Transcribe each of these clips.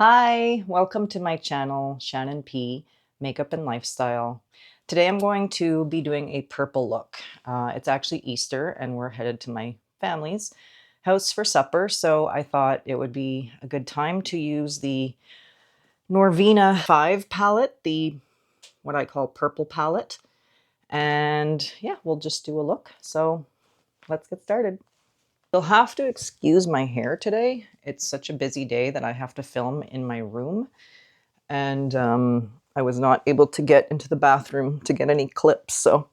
Hi, welcome to my channel, Shannon P, Makeup and Lifestyle. Today I'm going to be doing a purple look. It's actually Easter and we're headed to my family's house for supper, so I thought it would be a good time to use the Norvina 5 palette, the what I call purple palette. And yeah, we'll just do a look. So let's get started. You'll have to excuse my hair today. It's such a busy day that I have to film in my room. And I was not able to get into the bathroom to get any clips. So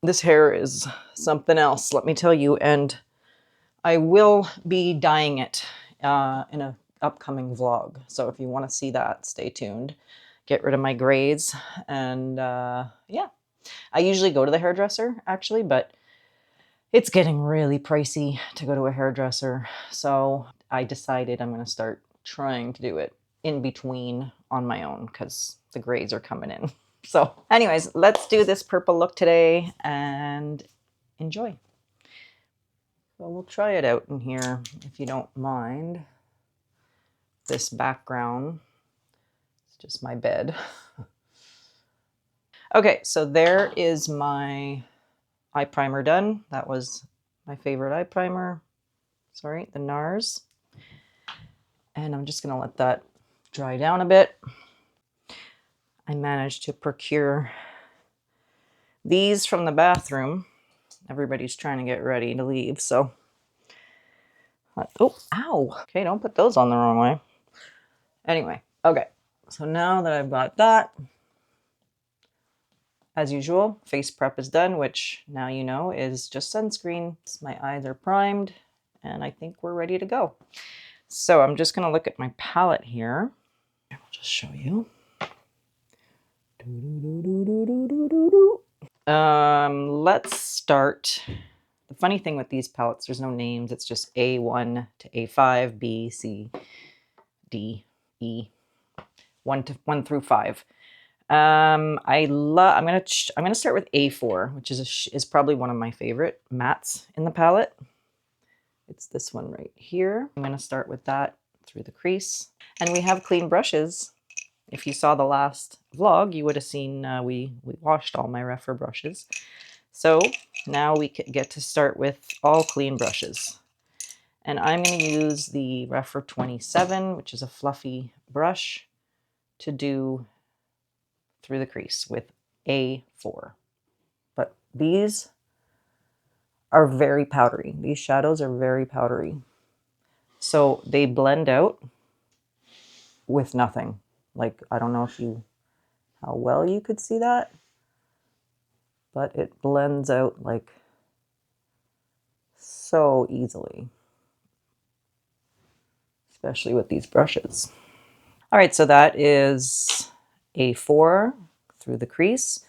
this hair is something else, let me tell you. And I will be dyeing it in an upcoming vlog. So if you want to see that, stay tuned. Get rid of my grays. And yeah, I usually go to the hairdresser actually, but it's getting really pricey to go to a hairdresser. So I decided I'm going to start trying to do it in between on my own because the grays are coming in. So anyways, let's do this purple look today and enjoy. So we'll try it out in here if you don't mind. This background, it's just my bed. Okay, so there is my eye primer done. That was my favorite eye primer. Sorry, the NARS. And I'm just going to let that dry down a bit. I managed to procure these from the bathroom. Everybody's trying to get ready to leave, so. Oh, ow. Okay, don't put those on the wrong way. Anyway, okay. So now that I've got that, as usual, face prep is done, which now you know is just sunscreen. My eyes are primed, and I think we're ready to go. So I'm just going to look at my palette here. I'll just show you. Let's start. The funny thing with these palettes, there's no names. It's just A1 to A5, B, C, D, E, 1 through 5. I'm gonna start with A4, which is probably one of my favorite mattes in the palette. It's this one right here. I'm gonna start with that through the crease, and we have clean brushes. If you saw the last vlog, you would have seen we washed all my Rephr brushes. So now we get to start with all clean brushes. And I'm going to use the Rephr 27, which is a fluffy brush, to do through the crease with A4. But these are very powdery. These shadows are very powdery. So they blend out with nothing. Like, I don't know how well you could see that, but it blends out like so easily, especially with these brushes. All right, so that is A4 through the crease.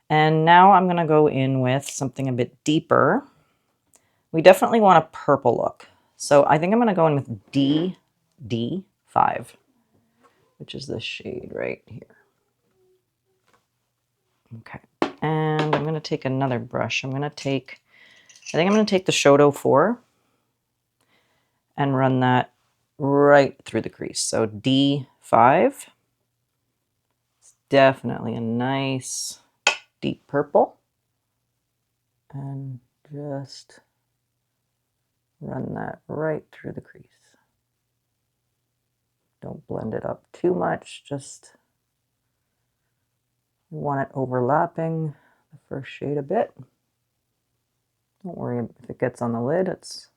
And now I'm gonna go in with something a bit deeper. We definitely want a purple look. So I think I'm gonna go in with DD5, which is this shade right here. Okay, and I'm gonna take another brush. I think I'm gonna take the Shoto 4 and run that right through the crease. So D5, it's definitely a nice deep purple. And just run that right through the crease. Don't blend it up too much, just want it overlapping the first shade a bit. Don't worry if it gets on the lid, it's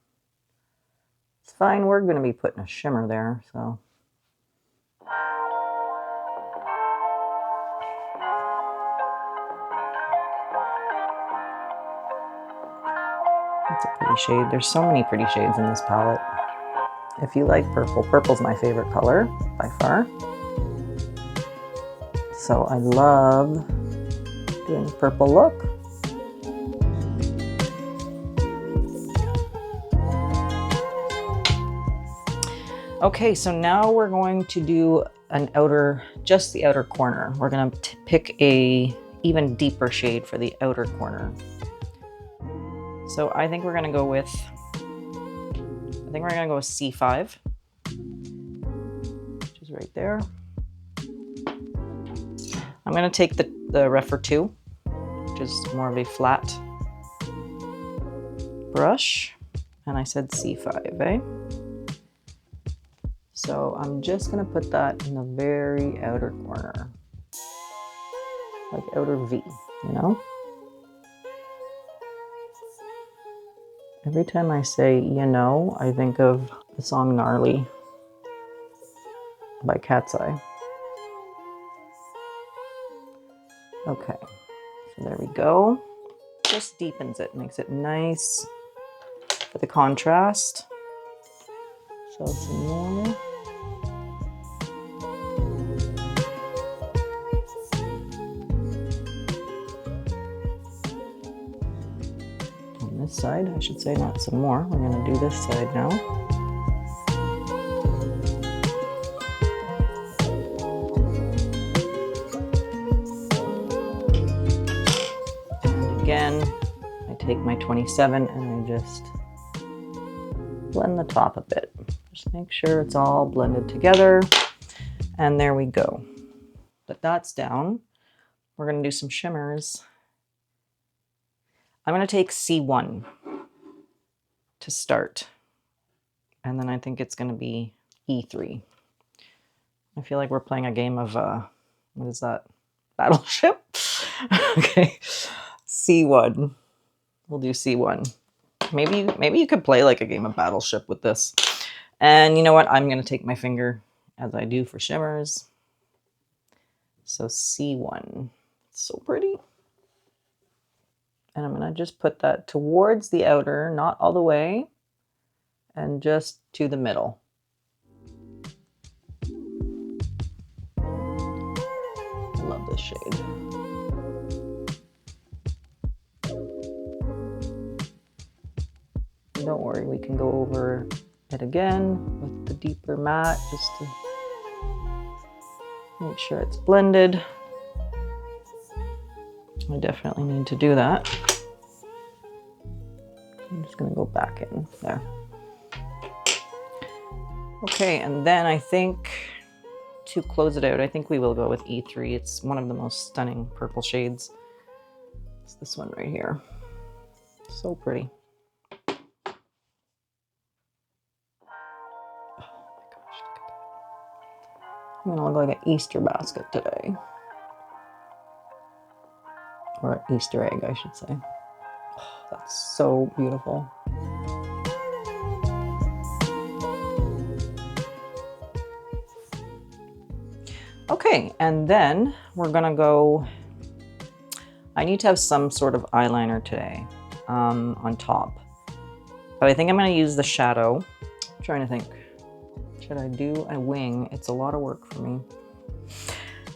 fine. We're going to be putting a shimmer there, so. It's a pretty shade. There's so many pretty shades in this palette. If you like purple, purple's my favorite color by far. So I love doing purple look. Okay, so now we're going to do just the outer corner. We're gonna pick a even deeper shade for the outer corner. So I think we're gonna go with C5. right there. I'm going to take the Rephr 2, which is more of a flat brush. And I said C5, eh? So I'm just going to put that in the very outer corner. Like outer V, you know? Every time I say, you know, I think of the song Gnarly by Cat's Eye. Okay, so there we go. Just deepens it, makes it nice for the contrast. So some more. On this side, I should say, not some more. We're going to do this side now. And again, I take my 27 and I just blend the top a bit. Just make sure it's all blended together. And there we go. But that's down. We're going to do some shimmers. I'm going to take C1 to start. And then I think it's going to be E3. I feel like we're playing a game of, what is that? Battleship? Okay. C1. We'll do C1. Maybe you could play like a game of Battleship with this. And you know what? I'm going to take my finger, as I do for shimmers. So C1. It's so pretty. And I'm going to just put that towards the outer, not all the way, and just to the middle. I love this shade. Don't worry, we can go over it again with the deeper matte just to make sure it's blended. I definitely need to do that. I'm just going to go back in there. Okay, and then I think to close it out, I think we will go with E3. It's one of the most stunning purple shades. It's this one right here. So pretty. Oh my gosh, look at that. I'm going to look like an Easter basket today. Or an Easter egg, I should say. Oh, that's so beautiful. Okay, and then we're gonna go, I need to have some sort of eyeliner today on top. But I think I'm gonna use the shadow. I'm trying to think, should I do a wing? It's a lot of work for me.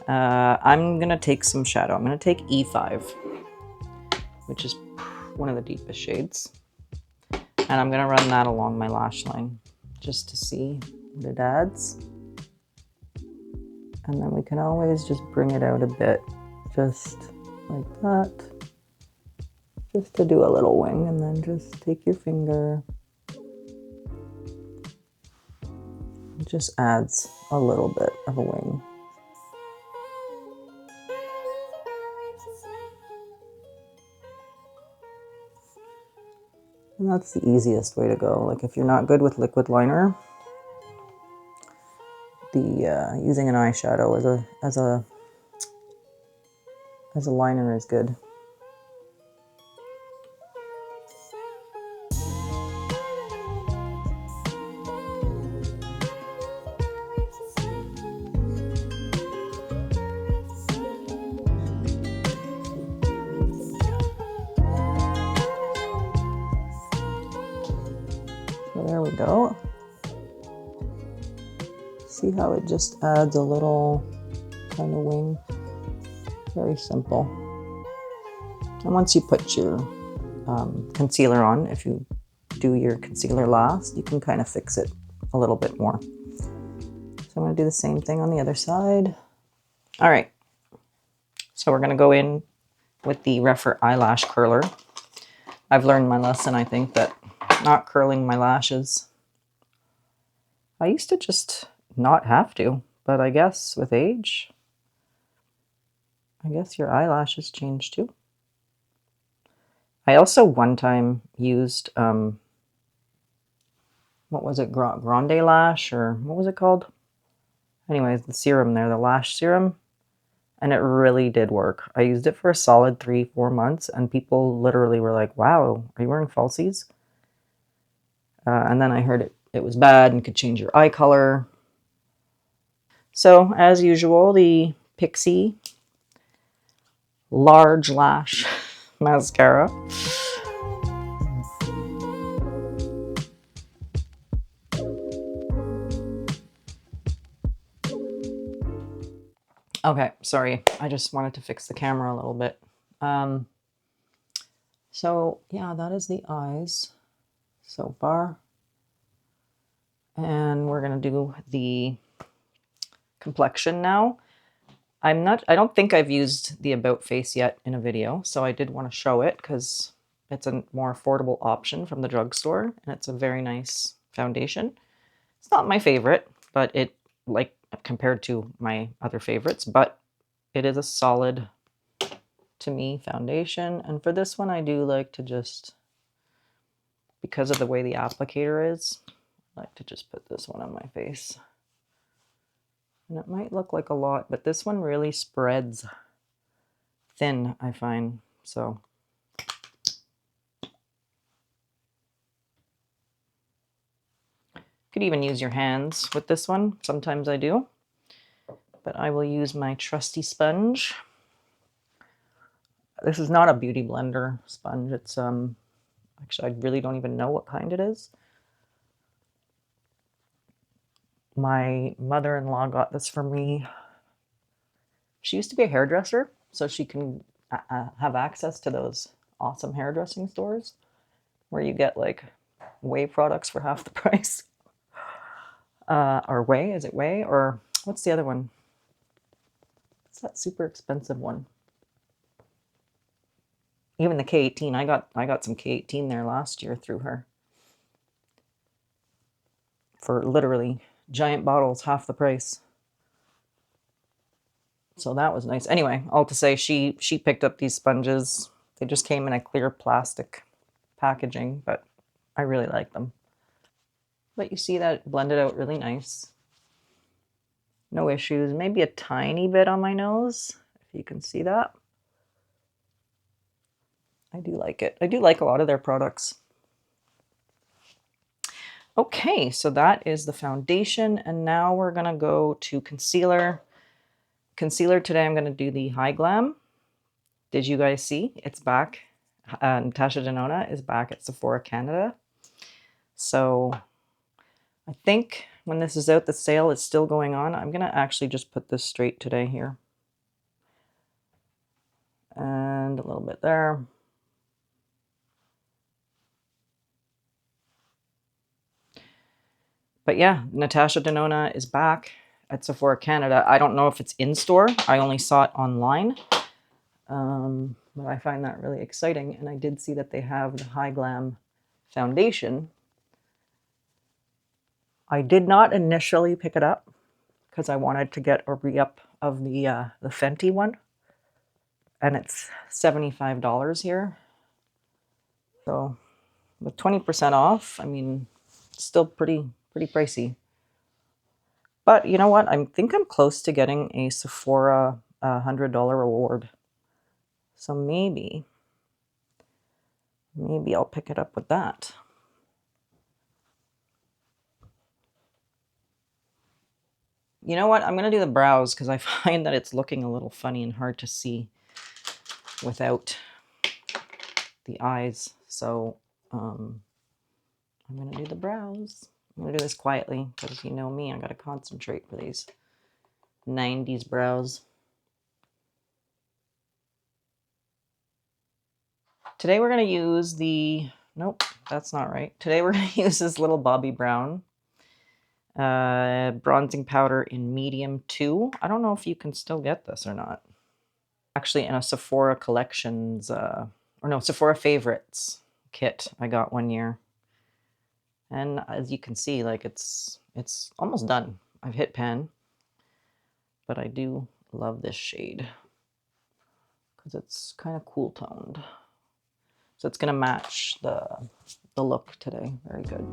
I'm gonna take some shadow. I'm gonna take E5, which is one of the deepest shades. And I'm gonna run that along my lash line just to see what it adds. And then we can always just bring it out a bit, just like that. Just to do a little wing, and then just take your finger. It just adds a little bit of a wing. And that's the easiest way to go. Like if you're not good with liquid liner, using an eyeshadow as a liner is good. So there we go. See how it just adds a little kind of wing? Very simple. And once you put your concealer on, if you do your concealer last, you can kind of fix it a little bit more. So I'm going to do the same thing on the other side. All right. So we're going to go in with the Rephr eyelash curler. I've learned my lesson, I think, that not curling my lashes. I used to just not have to, but I guess with age, I guess your eyelashes change too. I also one time used, what was it, Grande Lash, or what was it called? Anyways, the serum there, the lash serum, and it really did work. I used it for a solid 3-4 months, and people literally were like, wow, are you wearing falsies? And then I heard it was bad and could change your eye color. So, as usual, the Pixi Large Lash Mascara. Okay, sorry. I just wanted to fix the camera a little bit. So, yeah, that is the eyes so far. And we're going to do the complexion now. I don't think I've used the About Face yet in a video, so I did want to show it because it's a more affordable option from the drugstore, and it's a very nice foundation. It's not my favorite, but it, like, compared to my other favorites, but it is a solid, to me, foundation. And for this one, I do like to just, because of the way the applicator is, I like to just put this one on my face. And it might look like a lot, but this one really spreads thin, I find. So you could even use your hands with this one. Sometimes I do, but I will use my trusty sponge. This is not a Beauty Blender sponge. It's actually, I really don't even know what kind it is. My mother-in-law got this for me. She used to be a hairdresser, so she can have access to those awesome hairdressing stores where you get like Way products for half the price. Or Way, is it Way? Or what's the other one? What's that super expensive one? Even the K18, I got some K18 there last year through her. For literally giant bottles, half the price. So that was nice. Anyway, all to say, she picked up these sponges. They just came in a clear plastic packaging, but I really like them. But you see that it blended out really nice. No issues. Maybe a tiny bit on my nose, if you can see that. I do like it. I do like a lot of their products. Okay, so that is the foundation, and now we're gonna go to concealer. Concealer today, I'm gonna do the High Glam. Did you guys see? It's back. Natasha Denona is back at Sephora Canada. So I think when this is out, the sale is still going on. I'm gonna actually just put this straight today here. And a little bit there. But yeah, Natasha Denona is back at Sephora Canada. I don't know if it's in store. I only saw it online. But I find that really exciting. And I did see that they have the High Glam foundation. I did not initially pick it up because I wanted to get a re-up of the Fenty one. And it's $75 here. So with 20% off, I mean, still pretty pricey. But you know what? I think I'm close to getting a Sephora $100 reward. So maybe I'll pick it up with that. You know what? I'm going to do the brows because I find that it's looking a little funny and hard to see without the eyes. So I'm going to do the brows. I'm going to do this quietly because you know me, I got to concentrate for these 90s brows. Today we're going to use the, nope, that's not right. Today we're going to use this little Bobbi Brown bronzing powder in medium 2. I don't know if you can still get this or not. Actually in a Sephora Collections, or no, Sephora Favorites kit I got one year. And as you can see, like it's almost done. I've hit pan. but I do love this shade because it's kind of cool toned. So it's gonna match the look today. Very good.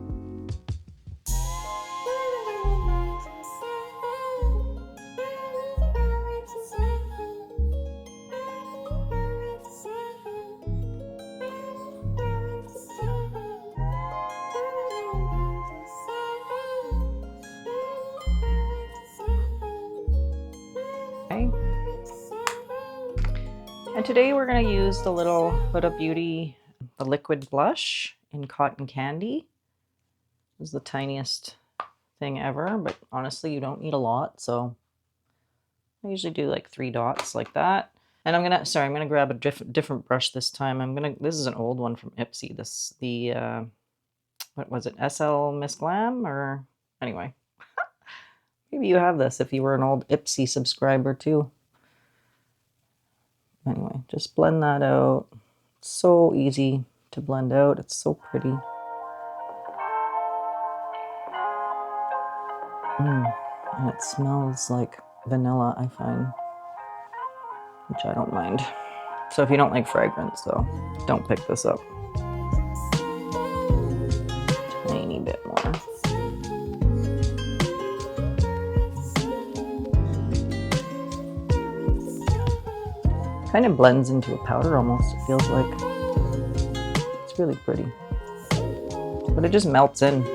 Okay. And today we're gonna use the little Huda Beauty, the liquid blush in Cotton Candy. This is the tiniest thing ever, but honestly, you don't need a lot. So I usually do like 3 dots like that. And I'm gonna grab a different brush this time. This is an old one from Ipsy. What was it? SL Miss Glam, or anyway. Maybe you have this if you were an old Ipsy subscriber too. Anyway, just blend that out. It's so easy to blend out. It's so pretty. And it smells like vanilla, I find, which I don't mind. So if you don't like fragrance, though, don't pick this up. Tiny bit more. Kind of blends into a powder almost, it feels like. It's really pretty. But it just melts in.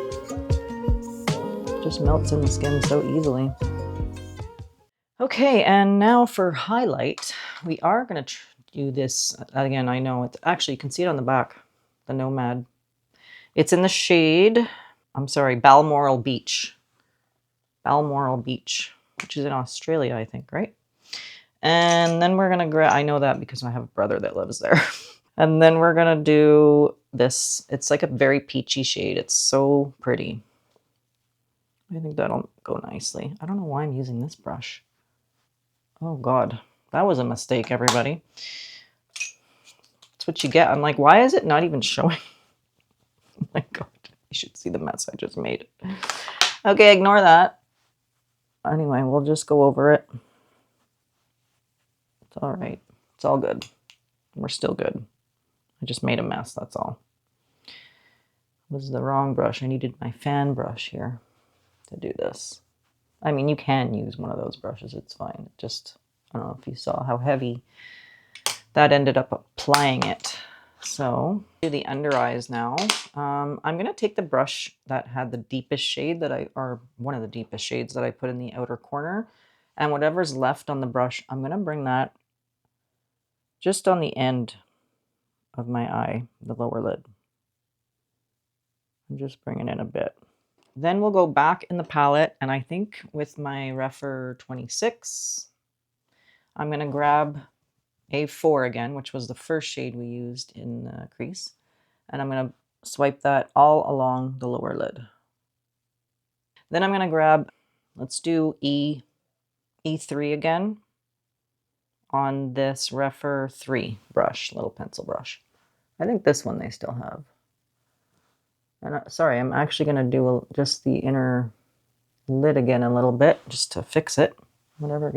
It just melts in the skin so easily. Okay, and now for highlight, we are going to do this. Again, I know it's actually, you can see it on the back, the Nomad. It's in the shade, I'm sorry, Balmoral Beach. Balmoral Beach, which is in Australia, I think, right? And then we're going to grab, I know that because I have a brother that lives there. And then we're going to do this. It's like a very peachy shade. It's so pretty. I think that'll go nicely. I don't know why I'm using this brush. Oh God, that was a mistake, everybody. That's what you get. I'm like, why is it not even showing? Oh my God, you should see the mess I just made. Okay, ignore that. Anyway, we'll just go over it. It's all right. It's all good. We're still good. I just made a mess, that's all. It was the wrong brush. I needed my fan brush here to do this. I mean, you can use one of those brushes. It's fine. Just, I don't know if you saw how heavy that ended up applying it. So, do the under eyes now. I'm going to take the brush that had the deepest shade or one of the deepest shades that I put in the outer corner. And whatever's left on the brush, I'm going to bring that just on the end of my eye, the lower lid. I'm just bringing in a bit. Then we'll go back in the palette, and I think with my Rephr 26, I'm going to grab A4 again, which was the first shade we used in the crease, and I'm going to swipe that all along the lower lid. Then I'm going to grab, let's do E3 again on this Rephr 3 brush, little pencil brush. I think this one they still have. And sorry, I'm actually going to do just the inner lid again a little bit just to fix it. Whatever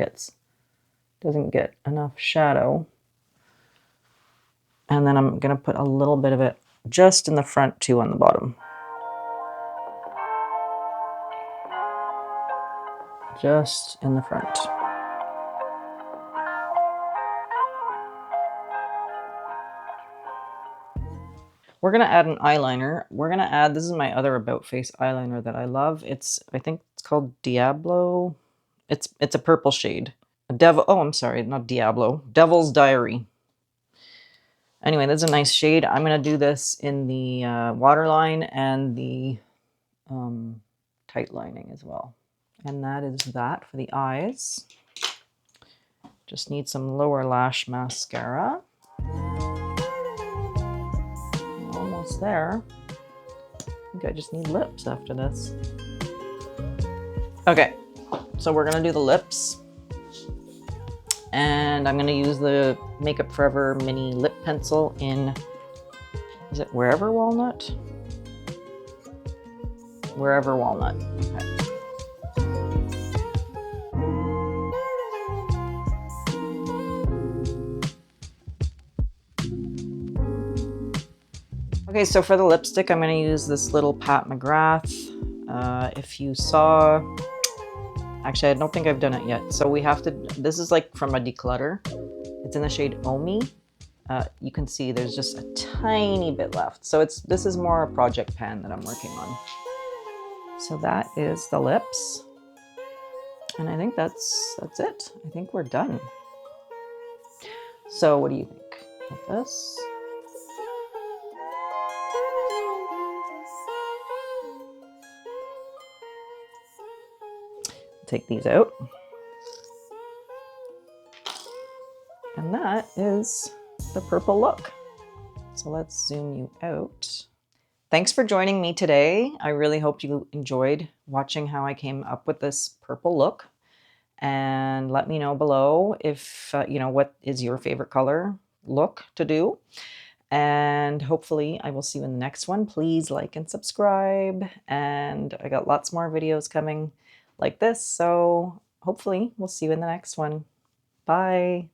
doesn't get enough shadow. And then I'm going to put a little bit of it just in the front too on the bottom. Just in the front. We're going to add an eyeliner. We're going to add, this is my other About Face eyeliner that I love. I think it's called Diablo. It's a purple shade. I'm sorry, not Diablo. Devil's Diary. Anyway, that's a nice shade. I'm going to do this in the waterline and the tight lining as well. And that is that for the eyes. Just need some lower lash mascara. Almost there. I think I just need lips after this. Okay, so we're gonna do the lips. And I'm gonna use the Makeup Forever mini lip pencil in, is it Wherever Walnut? Wherever Walnut, okay. Okay, so for the lipstick, I'm going to use this little Pat McGrath. If you saw, actually, I don't think I've done it yet. So we have to, this is like from a declutter. It's in the shade Omi. You can see there's just a tiny bit left. So this is more a project pan that I'm working on. So that is the lips. And I think that's it. I think we're done. So what do you think of this? Take these out. And that is the purple look. So let's zoom you out. Thanks for joining me today. I really hope you enjoyed watching how I came up with this purple look. And let me know below if, you know, what is your favorite color look to do. And hopefully I will see you in the next one. Please like and subscribe. And I got lots more videos coming like this. So hopefully we'll see you in the next one. Bye.